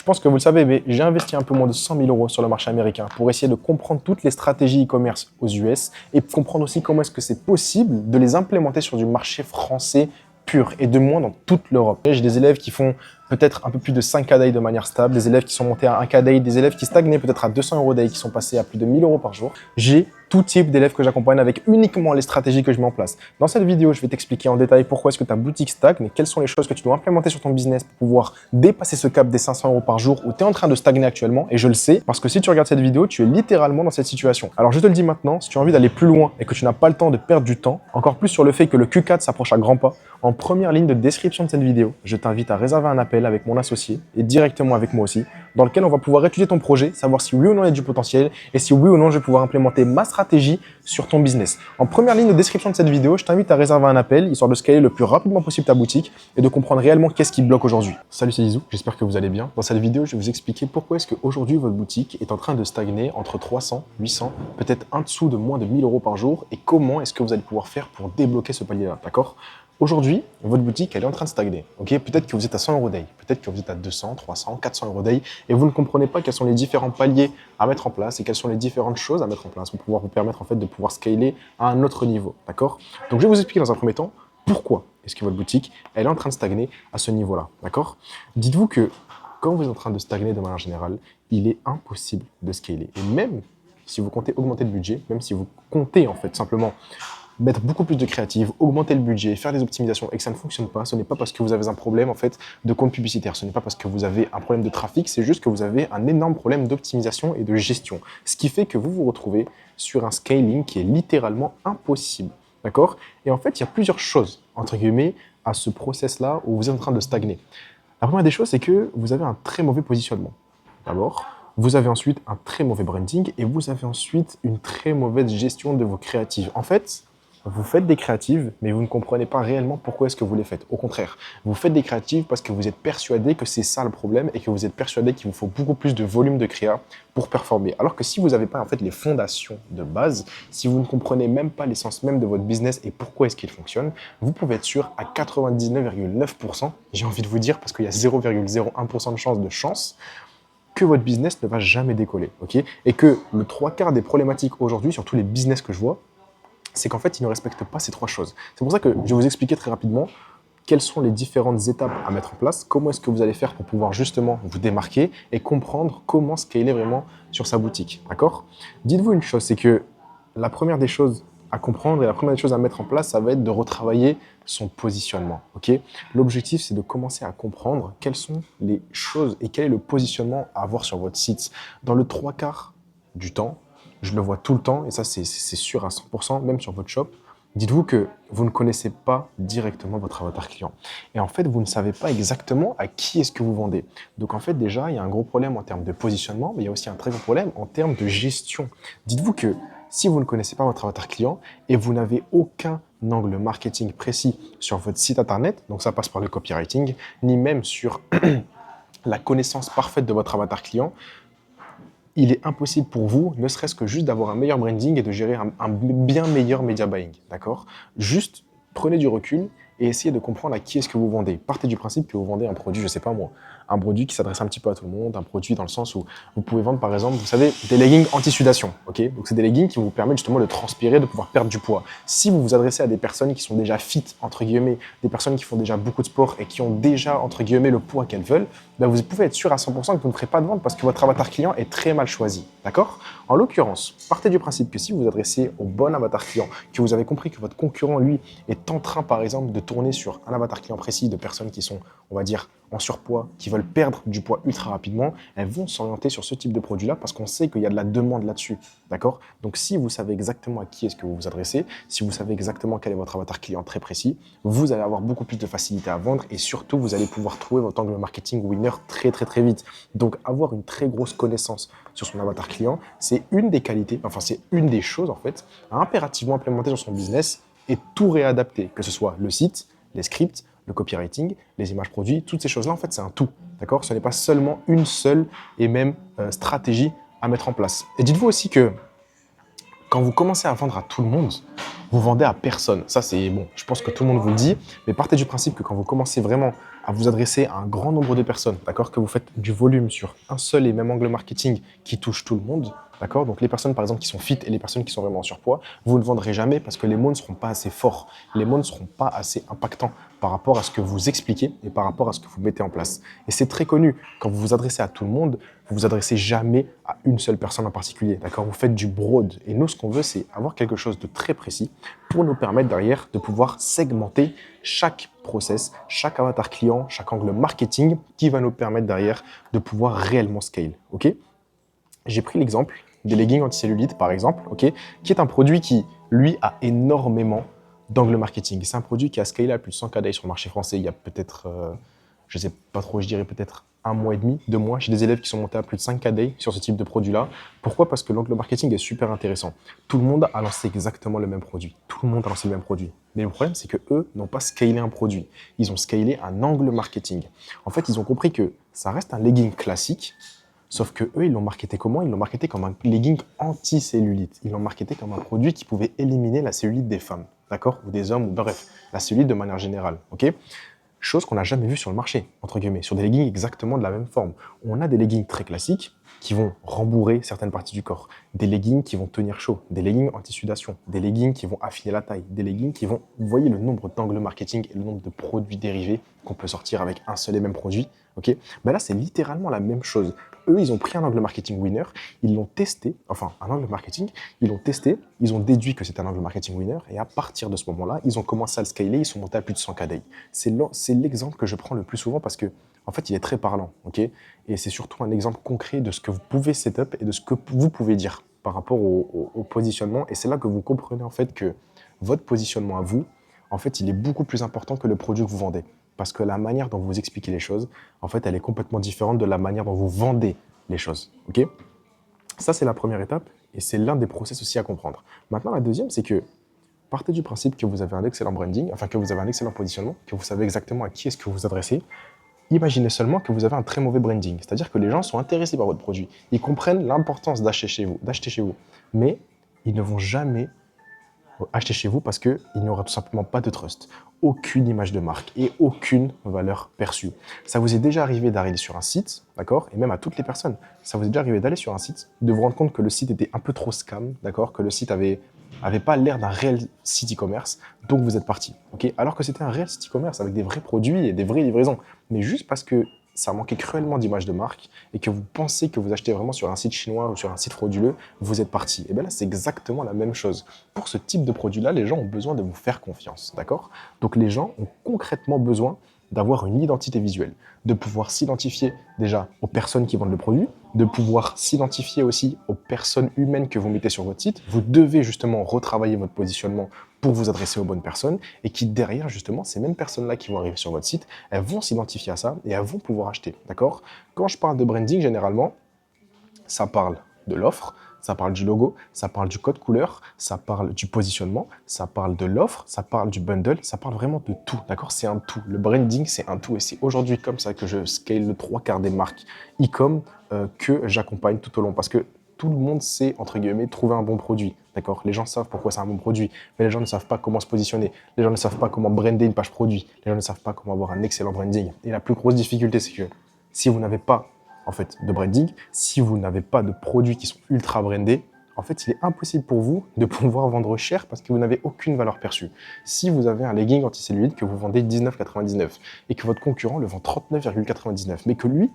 pense que vous le savez, mais j'ai investi un peu moins de 100 000 euros sur le marché américain pour essayer de comprendre toutes les stratégies e-commerce aux US et comprendre aussi comment est-ce que c'est possible de les implémenter sur du marché français pur et de moins dans toute l'Europe. J'ai des élèves qui font peut-être un peu plus de 5K day de manière stable, des élèves qui sont montés à 1K day, des élèves qui stagnaient peut-être à 200 euros day, qui sont passés à plus de 1000 euros par jour. J'ai tout type d'élèves que j'accompagne avec uniquement les stratégies que je mets en place. Dans cette vidéo, je vais t'expliquer en détail pourquoi est-ce que ta boutique stagne et quelles sont les choses que tu dois implémenter sur ton business pour pouvoir dépasser ce cap des 500 euros par jour où tu es en train de stagner actuellement. Et je le sais parce que si tu regardes cette vidéo, tu es littéralement dans cette situation. Alors je te le dis maintenant, si tu as envie d'aller plus loin et que tu n'as pas le temps de perdre du temps, encore plus sur le fait que le Q4 s'approche à grands pas, en première ligne de description de cette vidéo, je t'invite à réserver un appel avec mon associé et directement avec moi aussi, dans lequel on va pouvoir étudier ton projet, savoir si oui ou non il y a du potentiel et si oui ou non je vais pouvoir implémenter ma stratégie sur ton business. En première ligne de description de cette vidéo, je t'invite à réserver un appel, histoire de scaler le plus rapidement possible ta boutique et de comprendre réellement qu'est-ce qui bloque aujourd'hui. Salut, c'est Lizou, j'espère que vous allez bien. Dans cette vidéo, je vais vous expliquer pourquoi est-ce qu'aujourd'hui votre boutique est en train de stagner entre 300, 800, peut-être en dessous de moins de 1000 euros par jour et comment est-ce que vous allez pouvoir faire pour débloquer ce palier-là, d'accord ? Aujourd'hui, votre boutique, elle est en train de stagner. Okay, peut-être que vous êtes à 100 euros day, peut-être que vous êtes à 200, 300, 400 euros day et vous ne comprenez pas quels sont les différents paliers à mettre en place et quelles sont les différentes choses à mettre en place pour pouvoir vous permettre en fait de pouvoir scaler à un autre niveau. D'accord ? Donc, je vais vous expliquer dans un premier temps pourquoi est-ce que votre boutique, elle est en train de stagner à ce niveau-là. D'accord ? Dites-vous que quand vous êtes en train de stagner de manière générale, il est impossible de scaler. Et même si vous comptez augmenter le budget, même si vous comptez en fait simplement mettre beaucoup plus de créative, augmenter le budget, faire des optimisations et que ça ne fonctionne pas, ce n'est pas parce que vous avez un problème en fait de compte publicitaire, ce n'est pas parce que vous avez un problème de trafic, c'est juste que vous avez un énorme problème d'optimisation et de gestion. Ce qui fait que vous vous retrouvez sur un scaling qui est littéralement impossible. D'accord ? Et en fait, il y a plusieurs choses, entre guillemets, à ce process-là où vous êtes en train de stagner. La première des choses, c'est que vous avez un très mauvais positionnement. D'abord, vous avez ensuite un très mauvais branding et vous avez ensuite une très mauvaise gestion de vos créatives. En fait, vous faites des créatives, mais vous ne comprenez pas réellement pourquoi est-ce que vous les faites. Au contraire, vous faites des créatives parce que vous êtes persuadé que c'est ça le problème et que vous êtes persuadé qu'il vous faut beaucoup plus de volume de créa pour performer. Alors que si vous n'avez pas en fait les fondations de base, si vous ne comprenez même pas l'essence même de votre business et pourquoi est-ce qu'il fonctionne, vous pouvez être sûr à 99,9%, j'ai envie de vous dire parce qu'il y a 0,01% de chance que votre business ne va jamais décoller. Okay, et que le 3/4 des problématiques aujourd'hui sur tous les business que je vois, c'est qu'en fait, ils ne respectent pas ces trois choses. C'est pour ça que je vais vous expliquer très rapidement quelles sont les différentes étapes à mettre en place, comment est-ce que vous allez faire pour pouvoir justement vous démarquer et comprendre comment scaler vraiment sur sa boutique. D'accord ? Dites-vous une chose, c'est que la première des choses à comprendre et la première des choses à mettre en place, ça va être de retravailler son positionnement. Okay ? L'objectif, c'est de commencer à comprendre quelles sont les choses et quel est le positionnement à avoir sur votre site. Dans le 3/4 du temps, je le vois tout le temps, et ça c'est sûr à 100%, même sur votre shop, dites-vous que vous ne connaissez pas directement votre avatar client. Et en fait, vous ne savez pas exactement à qui est-ce que vous vendez. Donc en fait, déjà, il y a un gros problème en termes de positionnement, mais il y a aussi un très gros problème en termes de gestion. Dites-vous que si vous ne connaissez pas votre avatar client et vous n'avez aucun angle marketing précis sur votre site internet, donc ça passe par le copywriting, ni même sur la connaissance parfaite de votre avatar client, il est impossible pour vous, ne serait-ce que juste d'avoir un meilleur branding et de gérer un bien meilleur media buying, d'accord ? Juste prenez du recul et essayez de comprendre à qui est-ce que vous vendez. Partez du principe que vous vendez un produit, je ne sais pas moi, un produit qui s'adresse un petit peu à tout le monde, un produit dans le sens où vous pouvez vendre par exemple, vous savez, des leggings anti-sudation, ok ? Donc c'est des leggings qui vous permettent justement de transpirer, de pouvoir perdre du poids. Si vous vous adressez à des personnes qui sont déjà fit, entre guillemets, des personnes qui font déjà beaucoup de sport et qui ont déjà, entre guillemets, le poids qu'elles veulent, ben vous pouvez être sûr à 100% que vous ne ferez pas de vente parce que votre avatar client est très mal choisi, d'accord ? En l'occurrence, partez du principe que si vous vous adressez au bon avatar client, que vous avez compris que votre concurrent, lui, est en train, par exemple, de tourner sur un avatar client précis de personnes qui sont, on va dire, en surpoids, qui veulent perdre du poids ultra rapidement, elles vont s'orienter sur ce type de produit-là parce qu'on sait qu'il y a de la demande là-dessus, d'accord ? Donc, si vous savez exactement à qui est-ce que vous vous adressez, si vous savez exactement quel est votre avatar client très précis, vous allez avoir beaucoup plus de facilité à vendre et surtout, vous allez pouvoir trouver votre angle marketing winner très, très, très vite. Donc, avoir une très grosse connaissance sur son avatar client, c'est une des qualités, enfin, c'est une des choses, en fait, à impérativement implémenter sur son business et tout réadapter, que ce soit le site, les scripts, le copywriting, les images produits, toutes ces choses-là, en fait, c'est un tout, d'accord ? Ce n'est pas seulement une seule et même stratégie à mettre en place. Et dites-vous aussi que quand vous commencez à vendre à tout le monde, vous vendez à personne. Ça, c'est bon, je pense que tout le monde vous le dit, mais partez du principe que quand vous commencez vraiment à vous adresser à un grand nombre de personnes, d'accord, que vous faites du volume sur un seul et même angle marketing qui touche tout le monde, d'accord, donc les personnes par exemple qui sont fit et les personnes qui sont vraiment en surpoids, vous ne vendrez jamais parce que les mots ne seront pas assez forts, les mots ne seront pas assez impactants par rapport à ce que vous expliquez et par rapport à ce que vous mettez en place. Et c'est très connu, quand vous vous adressez à tout le monde, vous vous adressez jamais à une seule personne en particulier, d'accord, vous faites du broad. Et nous, ce qu'on veut, c'est avoir quelque chose de très précis pour nous permettre derrière de pouvoir segmenter chaque process, chaque avatar client, chaque angle marketing qui va nous permettre derrière de pouvoir réellement scale. Ok, j'ai pris l'exemple des leggings anti-cellulite, par exemple, ok, qui est un produit qui, lui, a énormément d'angle marketing. C'est un produit qui a scalé à plus de 100 KDI sur le marché français il y a peut-être, je ne sais pas trop, je dirais peut-être un mois et demi, 2 mois. J'ai des élèves qui sont montés à plus de 5 KDI sur ce type de produit-là. Pourquoi? Parce que l'angle marketing est super intéressant. Tout le monde a lancé exactement le même produit. Tout le monde a lancé le même produit. Mais le problème, c'est qu'eux n'ont pas scalé un produit. Ils ont scalé un angle marketing. En fait, ils ont compris que ça reste un legging classique, sauf que eux, ils l'ont marketé comment? Ils l'ont marketé comme un legging anti-cellulite. Ils l'ont marketé comme un produit qui pouvait éliminer la cellulite des femmes, d'accord? Ou des hommes, ou bref, la cellulite de manière générale, ok? Chose qu'on n'a jamais vue sur le marché, entre guillemets, sur des leggings exactement de la même forme. On a des leggings très classiques qui vont rembourrer certaines parties du corps, des leggings qui vont tenir chaud, des leggings anti-sudation, des leggings qui vont affiner la taille, des leggings qui vont... Vous voyez le nombre d'angles marketing et le nombre de produits dérivés qu'on peut sortir avec un seul et même produit, ok? Ben là, c'est littéralement la même chose. Eux, ils ont pris un angle marketing winner, ils l'ont testé, enfin un angle marketing, ils l'ont testé, ils ont déduit que c'était un angle marketing winner, et à partir de ce moment-là, ils ont commencé à le scaler, ils sont montés à plus de 100 KDI. C'est l'exemple que je prends le plus souvent parce que, en fait, il est très parlant, ok? Et c'est surtout un exemple concret de ce que vous pouvez setup et de ce que vous pouvez dire par rapport au positionnement. Et c'est là que vous comprenez en fait que votre positionnement à vous, en fait, il est beaucoup plus important que le produit que vous vendez. Parce que la manière dont vous expliquez les choses, en fait, elle est complètement différente de la manière dont vous vendez les choses. Ok? Ça, c'est la première étape et c'est l'un des process aussi à comprendre. Maintenant, la deuxième, c'est que partez du principe que vous avez un excellent branding, enfin que vous avez un excellent positionnement, que vous savez exactement à qui est-ce que vous vous adressez. Imaginez seulement que vous avez un très mauvais branding, c'est-à-dire que les gens sont intéressés par votre produit, ils comprennent l'importance d'acheter chez vous, mais ils ne vont jamais acheter chez vous parce qu'il n'y aura tout simplement pas de trust, aucune image de marque et aucune valeur perçue. Ça vous est déjà arrivé d'arriver sur un site, d'accord? Et même à toutes les personnes, ça vous est déjà arrivé d'aller sur un site, de vous rendre compte que le site était un peu trop scam, d'accord? Que le site avait pas l'air d'un réel site e-commerce, donc vous êtes parti, ok? Alors que c'était un réel site e-commerce avec des vrais produits et des vraies livraisons. Mais juste parce que ça manquait cruellement d'image de marque et que vous pensez que vous achetez vraiment sur un site chinois ou sur un site frauduleux, vous êtes parti. Et bien là, c'est exactement la même chose. Pour ce type de produit-là, les gens ont besoin de vous faire confiance, d'accord? Donc les gens ont concrètement besoin d'avoir une identité visuelle, de pouvoir s'identifier déjà aux personnes qui vendent le produit, de pouvoir s'identifier aussi aux personnes humaines que vous mettez sur votre site. Vous devez justement retravailler votre positionnement pour vous adresser aux bonnes personnes et qui derrière justement ces mêmes personnes-là qui vont arriver sur votre site, elles vont s'identifier à ça et elles vont pouvoir acheter, d'accord? Quand je parle de branding, généralement, ça parle de l'offre, ça parle du logo, ça parle du code couleur, ça parle du positionnement, ça parle de l'offre, ça parle du bundle, ça parle vraiment de tout, d'accord? C'est un tout. Le branding, c'est un tout. Et c'est aujourd'hui comme ça que je scale le 3/4 des marques e-com que j'accompagne tout au long. Parce que tout le monde sait, entre guillemets, trouver un bon produit, d'accord? Les gens savent pourquoi c'est un bon produit, mais les gens ne savent pas comment se positionner. Les gens ne savent pas comment brander une page produit. Les gens ne savent pas comment avoir un excellent branding. Et la plus grosse difficulté, c'est que si vous n'avez pas en fait, de branding, si vous n'avez pas de produits qui sont ultra brandés, en fait, il est impossible pour vous de pouvoir vendre cher parce que vous n'avez aucune valeur perçue. Si vous avez un legging anti-cellulite que vous vendez 19,99 et que votre concurrent le vend 39,99, mais que lui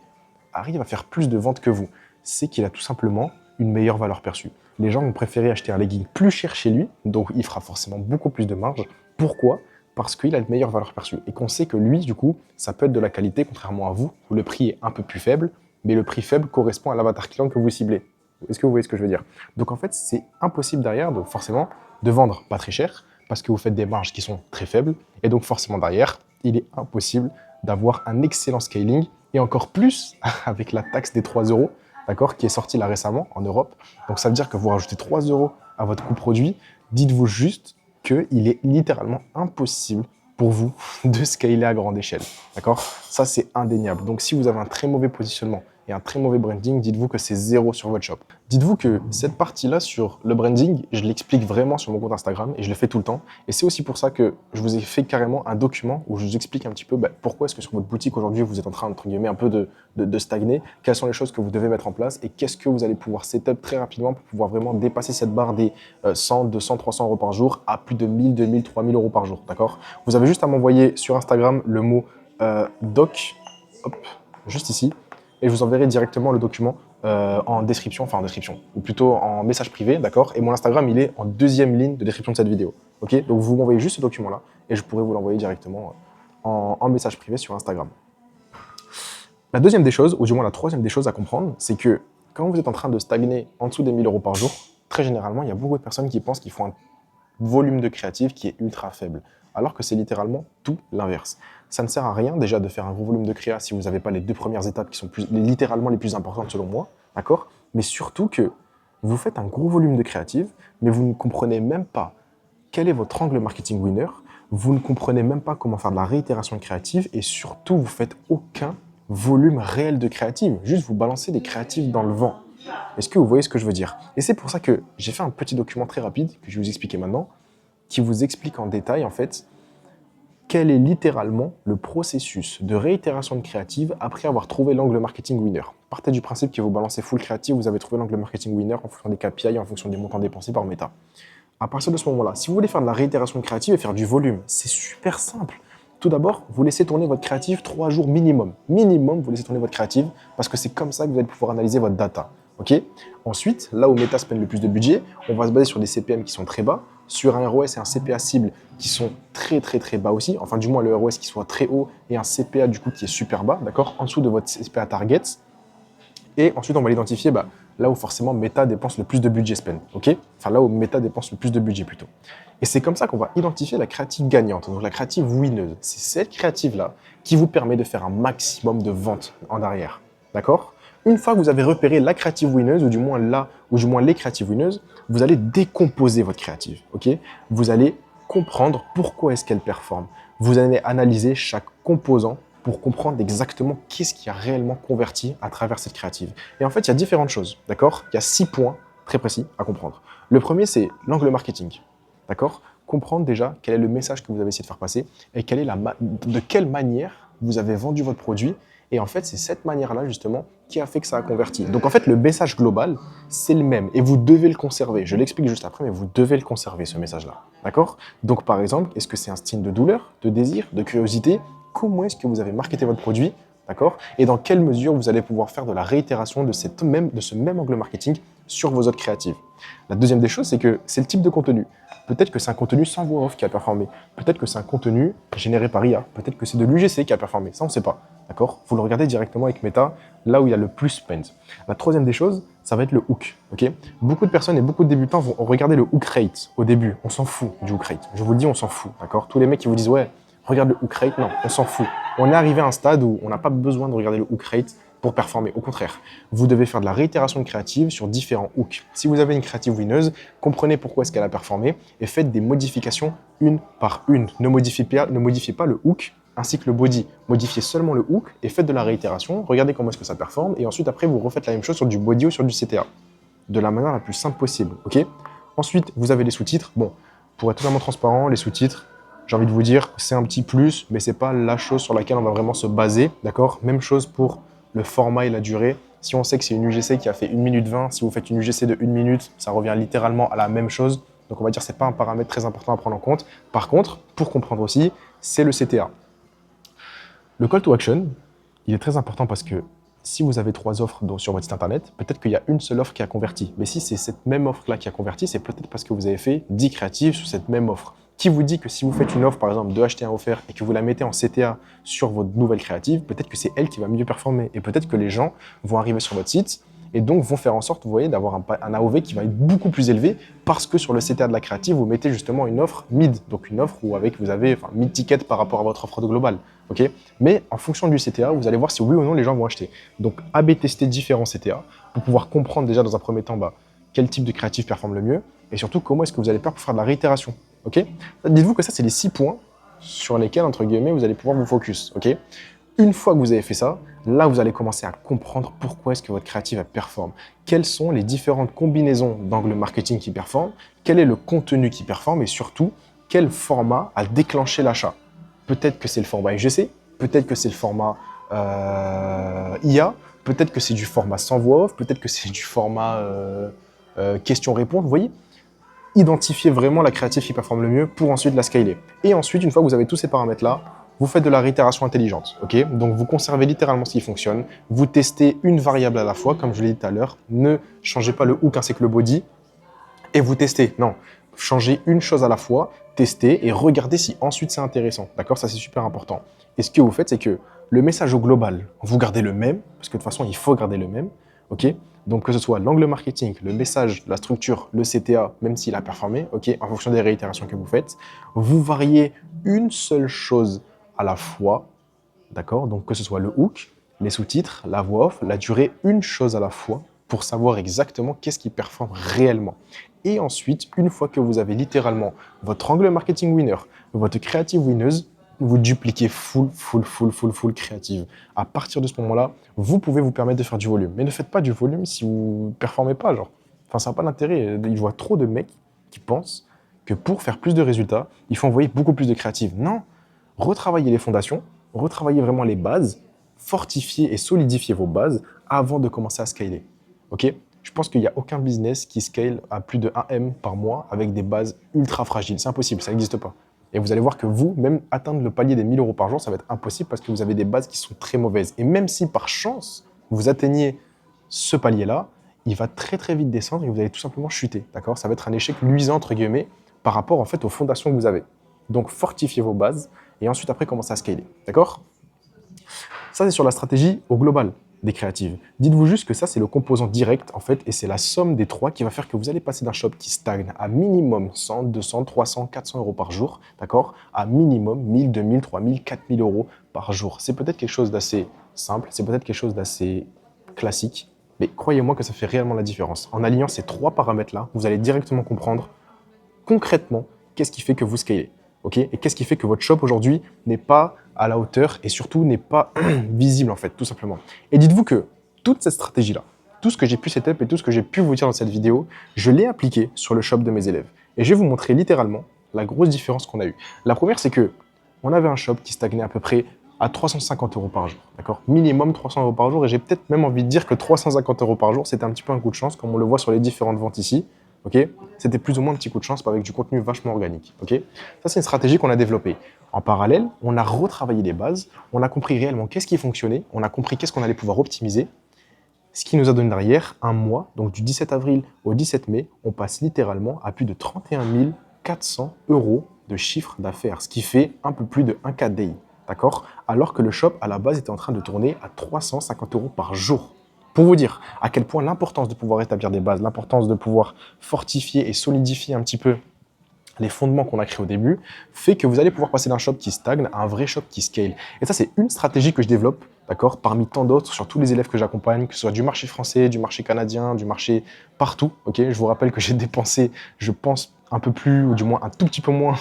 arrive à faire plus de ventes que vous, c'est qu'il a tout simplement une meilleure valeur perçue. Les gens vont préférer acheter un legging plus cher chez lui, donc il fera forcément beaucoup plus de marge. Pourquoi? Parce qu'il a une meilleure valeur perçue et qu'on sait que lui, du coup, ça peut être de la qualité, contrairement à vous, où le prix est un peu plus faible, mais le prix faible correspond à l'avatar client que vous ciblez. Est-ce que vous voyez ce que je veux dire? Donc en fait, c'est impossible derrière, donc forcément, de vendre pas très cher, parce que vous faites des marges qui sont très faibles, et donc forcément derrière, il est impossible d'avoir un excellent scaling, et encore plus avec la taxe des 3 euros, d'accord, qui est sortie là récemment en Europe. Donc ça veut dire que vous rajoutez 3 euros à votre coût produit, dites-vous juste qu'il est littéralement impossible pour vous de scaler à grande échelle. D'accord? Ça, c'est indéniable. Donc, si vous avez un très mauvais positionnement et un très mauvais branding, dites-vous que c'est 0 sur votre shop. Dites-vous que cette partie-là sur le branding, je l'explique vraiment sur mon compte Instagram et je le fais tout le temps. Et c'est aussi pour ça que je vous ai fait carrément un document où je vous explique un petit peu pourquoi est-ce que sur votre boutique aujourd'hui vous êtes en train, entre guillemets, un peu de stagner, quelles sont les choses que vous devez mettre en place et qu'est-ce que vous allez pouvoir setup très rapidement pour pouvoir vraiment dépasser cette barre des 100, 200, 300 euros par jour à plus de 1000, 2000, 3000 euros par jour, d'accord? Vous avez juste à m'envoyer sur Instagram le mot doc, hop, juste ici, et je vous enverrai directement le document en description, ou plutôt en message privé, d'accord? Et mon Instagram, il est en deuxième ligne de description de cette vidéo, ok? Donc vous m'envoyez juste ce document-là et je pourrai vous l'envoyer directement en message privé sur Instagram. La deuxième des choses, ou du moins la troisième des choses à comprendre, c'est que quand vous êtes en train de stagner en dessous des 1000 euros par jour, très généralement, il y a beaucoup de personnes qui pensent qu'ils font un volume de créatif qui est ultra faible, alors que c'est littéralement tout l'inverse. Ça ne sert à rien déjà de faire un gros volume de créa si vous n'avez pas les deux premières étapes qui sont littéralement les plus importantes selon moi, d'accord? Mais surtout que vous faites un gros volume de créative, mais vous ne comprenez même pas quel est votre angle marketing winner, vous ne comprenez même pas comment faire de la réitération créative et surtout vous faites aucun volume réel de créative, juste vous balancez des créatives dans le vent. Est-ce que vous voyez ce que je veux dire? Et c'est pour ça que j'ai fait un petit document très rapide que je vais vous expliquer maintenant, qui vous explique en détail en fait quel est littéralement le processus de réitération de créative après avoir trouvé l'angle marketing winner. Partez du principe que vous balancez full créative, vous avez trouvé l'angle marketing winner en fonction des KPI, en fonction des montants dépensés par méta. À partir de ce moment-là, si vous voulez faire de la réitération créative et faire du volume, c'est super simple. Tout d'abord, vous laissez tourner votre créative 3 jours minimum. Minimum, vous laissez tourner votre créative parce que c'est comme ça que vous allez pouvoir analyser votre data. Okay. Ensuite, là où Meta spend le plus de budget, on va se baser sur des CPM qui sont très bas, sur un ROS et un CPA cible qui sont très bas aussi, enfin du moins le ROS qui soit très haut et un CPA du coup qui est super bas, d'accord, en dessous de votre CPA target. Et ensuite, on va l'identifier là où forcément Meta dépense le plus de budget spend, ok? Enfin là où Meta dépense le plus de budget plutôt. Et c'est comme ça qu'on va identifier la créative gagnante, donc la créative winneuse. C'est cette créative-là qui vous permet de faire un maximum de ventes en arrière, d'accord? Une fois que vous avez repéré la créative winneuse, ou du moins les créatives winneuses, vous allez décomposer votre créative, ok? Vous allez comprendre pourquoi est-ce qu'elle performe. Vous allez analyser chaque composant pour comprendre exactement qu'est-ce qui a réellement converti à travers cette créative. Et en fait, il y a différentes choses, d'accord? Il y a 6 points très précis à comprendre. Le premier, c'est l'angle marketing, d'accord? Comprendre déjà quel est le message que vous avez essayé de faire passer et de quelle manière vous avez vendu votre produit. Et en fait, c'est cette manière-là, justement, qui a fait que ça a converti. Donc, en fait, le message global, c'est le même et vous devez le conserver. Je l'explique juste après, mais vous devez le conserver, ce message-là, d'accord? Donc, par exemple, est-ce que c'est un style de douleur, de désir, de curiosité? Comment est-ce que vous avez marketé votre produit, d'accord? Et dans quelle mesure vous allez pouvoir faire de la réitération de ce même angle marketing sur vos autres créatives. La deuxième des choses, c'est que c'est le type de contenu. Peut-être que c'est un contenu sans voix off qui a performé. Peut-être que c'est un contenu généré par IA. Peut-être que c'est de l'UGC qui a performé. Ça, on ne sait pas, d'accord? Vous le regardez directement avec Meta, là où il y a le plus spend. La troisième des choses, ça va être le hook, ok? Beaucoup de personnes et beaucoup de débutants vont regarder le hook rate au début. On s'en fout du hook rate. Je vous le dis, on s'en fout, d'accord? Tous les mecs qui vous disent, ouais, regarde le hook rate, non, on s'en fout. On est arrivé à un stade où on n'a pas besoin de regarder le hook rate pour performer. Au contraire, vous devez faire de la réitération de créative sur différents hooks. Si vous avez une créative winneuse, comprenez pourquoi est-ce qu'elle a performé et faites des modifications une par une. Ne modifiez pas le hook ainsi que le body. Modifiez seulement le hook et faites de la réitération. Regardez comment est-ce que ça performe et ensuite après vous refaites la même chose sur du body ou sur du CTA. De la manière la plus simple possible, ok? Ensuite, vous avez les sous-titres. Bon, pour être totalement transparent, les sous-titres, j'ai envie de vous dire, c'est un petit plus, mais c'est pas la chose sur laquelle on va vraiment se baser, d'accord? Même chose pour le format et la durée. Si on sait que c'est une UGC qui a fait 1 minute 20, si vous faites une UGC de 1 minute, ça revient littéralement à la même chose. Donc on va dire que ce n'est pas un paramètre très important à prendre en compte. Par contre, pour comprendre aussi, c'est le CTA. Le call to action, il est très important parce que si vous avez 3 offres sur votre site internet, peut-être qu'il y a une seule offre qui a converti. Mais si c'est cette même offre-là qui a converti, c'est peut-être parce que vous avez fait 10 créatives sur cette même offre. Qui vous dit que si vous faites une offre, par exemple, de acheter un offert et que vous la mettez en CTA sur votre nouvelle créative, peut-être que c'est elle qui va mieux performer. Et peut-être que les gens vont arriver sur votre site et donc vont faire en sorte, vous voyez, d'avoir un AOV qui va être beaucoup plus élevé parce que sur le CTA de la créative, vous mettez justement une offre mid. Donc une offre où vous avez mid-ticket par rapport à votre offre de globale. Okay, mais en fonction du CTA, vous allez voir si oui ou non les gens vont acheter. Donc A/B tester différents CTA pour pouvoir comprendre déjà dans un premier temps quel type de créatif performe le mieux et surtout comment est-ce que vous allez faire pour faire de la réitération. Okay, dites-vous que ça, c'est les 6 points sur lesquels, entre guillemets, vous allez pouvoir vous focus. Okay, une fois que vous avez fait ça, là, vous allez commencer à comprendre pourquoi est-ce que votre créative elle performe. Quelles sont les différentes combinaisons d'angles marketing qui performent, quel est le contenu qui performe et surtout, quel format a déclenché l'achat. Peut-être que c'est le format UGC, peut-être que c'est le format IA, peut-être que c'est du format sans voix off, peut-être que c'est du format question-réponse, vous voyez. Identifiez vraiment la créative qui performe le mieux pour ensuite la scaler. Et ensuite, une fois que vous avez tous ces paramètres-là, vous faites de la réitération intelligente. Ok, donc, vous conservez littéralement ce qui fonctionne. Vous testez une variable à la fois, comme je l'ai dit tout à l'heure. Ne changez pas le hook ainsi que le body. Et vous testez. Non, changez une chose à la fois, testez et regardez si ensuite c'est intéressant. D'accord, ça c'est super important. Et ce que vous faites, c'est que le message au global, vous gardez le même, parce que de toute façon, il faut garder le même. Ok, donc que ce soit l'angle marketing, le message, la structure, le CTA, même s'il a performé, ok, en fonction des réitérations que vous faites, vous variez une seule chose à la fois, d'accord? Donc que ce soit le hook, les sous-titres, la voix off, la durée, une chose à la fois pour savoir exactement qu'est-ce qui performe réellement. Et ensuite, une fois que vous avez littéralement votre angle marketing winner, votre créative winneuse, vous dupliquez full créative. À partir de ce moment-là, vous pouvez vous permettre de faire du volume. Mais ne faites pas du volume si vous ne performez pas, genre. Enfin, ça n'a pas d'intérêt. Il voit trop de mecs qui pensent que pour faire plus de résultats, il faut envoyer beaucoup plus de créatives. Non, retravaillez les fondations, retravaillez vraiment les bases, fortifiez et solidifiez vos bases avant de commencer à scaler. Ok? Je pense qu'il n'y a aucun business qui scale à plus de 1 M par mois avec des bases ultra fragiles. C'est impossible, ça n'existe pas. Et vous allez voir que vous, même atteindre le palier des 1000 euros par jour, ça va être impossible parce que vous avez des bases qui sont très mauvaises. Et même si par chance, vous atteignez ce palier-là, il va très vite descendre et vous allez tout simplement chuter. D'accord? Ça va être un échec luisant, entre guillemets, par rapport en fait aux fondations que vous avez. Donc fortifiez vos bases et ensuite après commencez à scaler. D'accord? Ça, c'est sur la stratégie au global des créatives. Dites-vous juste que ça, c'est le composant direct, en fait, et c'est la somme des trois qui va faire que vous allez passer d'un shop qui stagne à minimum 100, 200, 300, 400 euros par jour, d'accord, à minimum 1000, 2000, 3000, 4000 euros par jour. C'est peut-être quelque chose d'assez simple, c'est peut-être quelque chose d'assez classique, mais croyez-moi que ça fait réellement la différence. En alignant ces trois paramètres-là, vous allez directement comprendre concrètement qu'est-ce qui fait que vous scalez. Okay, et qu'est-ce qui fait que votre shop aujourd'hui n'est pas à la hauteur et surtout n'est pas visible en fait, tout simplement. Et dites-vous que toute cette stratégie-là, tout ce que j'ai pu setup et tout ce que j'ai pu vous dire dans cette vidéo, je l'ai appliqué sur le shop de mes élèves. Et je vais vous montrer littéralement la grosse différence qu'on a eue. La première, c'est que on avait un shop qui stagnait à peu près à 350 euros par jour, d'accord? Minimum 300 euros par jour, et j'ai peut-être même envie de dire que 350 euros par jour, c'était un petit peu un coup de chance, comme on le voit sur les différentes ventes ici. Okay, c'était plus ou moins un petit coup de chance, pas avec du contenu vachement organique. Okay, ça, c'est une stratégie qu'on a développée. En parallèle, on a retravaillé les bases, on a compris réellement qu'est-ce qui fonctionnait, on a compris qu'est-ce qu'on allait pouvoir optimiser, ce qui nous a donné derrière un mois, donc du 17 avril au 17 mai, on passe littéralement à plus de 31 400 euros de chiffre d'affaires, ce qui fait un peu plus de 1 KDI, d'accord? Alors que le shop, à la base, était en train de tourner à 350 euros par jour. Pour vous dire à quel point l'importance de pouvoir établir des bases, l'importance de pouvoir fortifier et solidifier un petit peu les fondements qu'on a créés au début, fait que vous allez pouvoir passer d'un shop qui stagne à un vrai shop qui scale. Et ça, c'est une stratégie que je développe, d'accord, parmi tant d'autres sur tous les élèves que j'accompagne, que ce soit du marché français, du marché canadien, du marché partout. Ok, je vous rappelle que j'ai dépensé, je pense, un peu plus, ou du moins un tout petit peu moins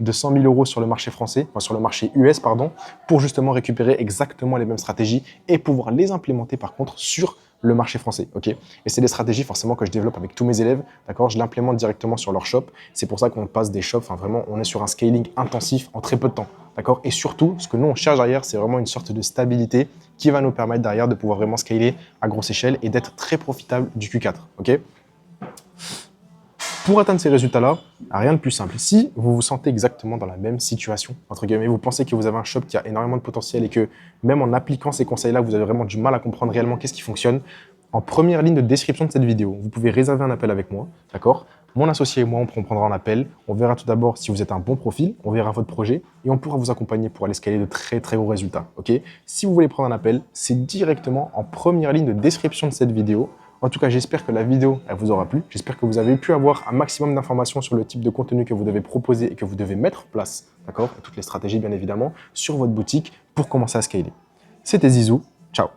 de 100 000 euros sur le marché français, enfin sur le marché US, pardon, pour justement récupérer exactement les mêmes stratégies et pouvoir les implémenter par contre sur le marché français, ok? Et c'est des stratégies forcément que je développe avec tous mes élèves, d'accord? Je l'implémente directement sur leur shop. C'est pour ça qu'on passe des shops, enfin vraiment, on est sur un scaling intensif en très peu de temps, d'accord? Et surtout, ce que nous on cherche derrière, c'est vraiment une sorte de stabilité qui va nous permettre derrière de pouvoir vraiment scaler à grosse échelle et d'être très profitable du Q4, ok? Pour atteindre ces résultats-là, rien de plus simple. Si vous vous sentez exactement dans la même situation, entre guillemets, vous pensez que vous avez un shop qui a énormément de potentiel et que même en appliquant ces conseils-là, vous avez vraiment du mal à comprendre réellement qu'est-ce qui fonctionne, en première ligne de description de cette vidéo, vous pouvez réserver un appel avec moi, d'accord? Mon associé et moi, on prendra un appel. On verra tout d'abord si vous êtes un bon profil, on verra votre projet et on pourra vous accompagner pour aller scaler de très hauts résultats, ok? Si vous voulez prendre un appel, c'est directement en première ligne de description de cette vidéo. En tout cas, j'espère que la vidéo elle vous aura plu. J'espère que vous avez pu avoir un maximum d'informations sur le type de contenu que vous devez proposer et que vous devez mettre en place, d'accord? Toutes les stratégies, bien évidemment, sur votre boutique pour commencer à scaler. C'était Zizou. Ciao.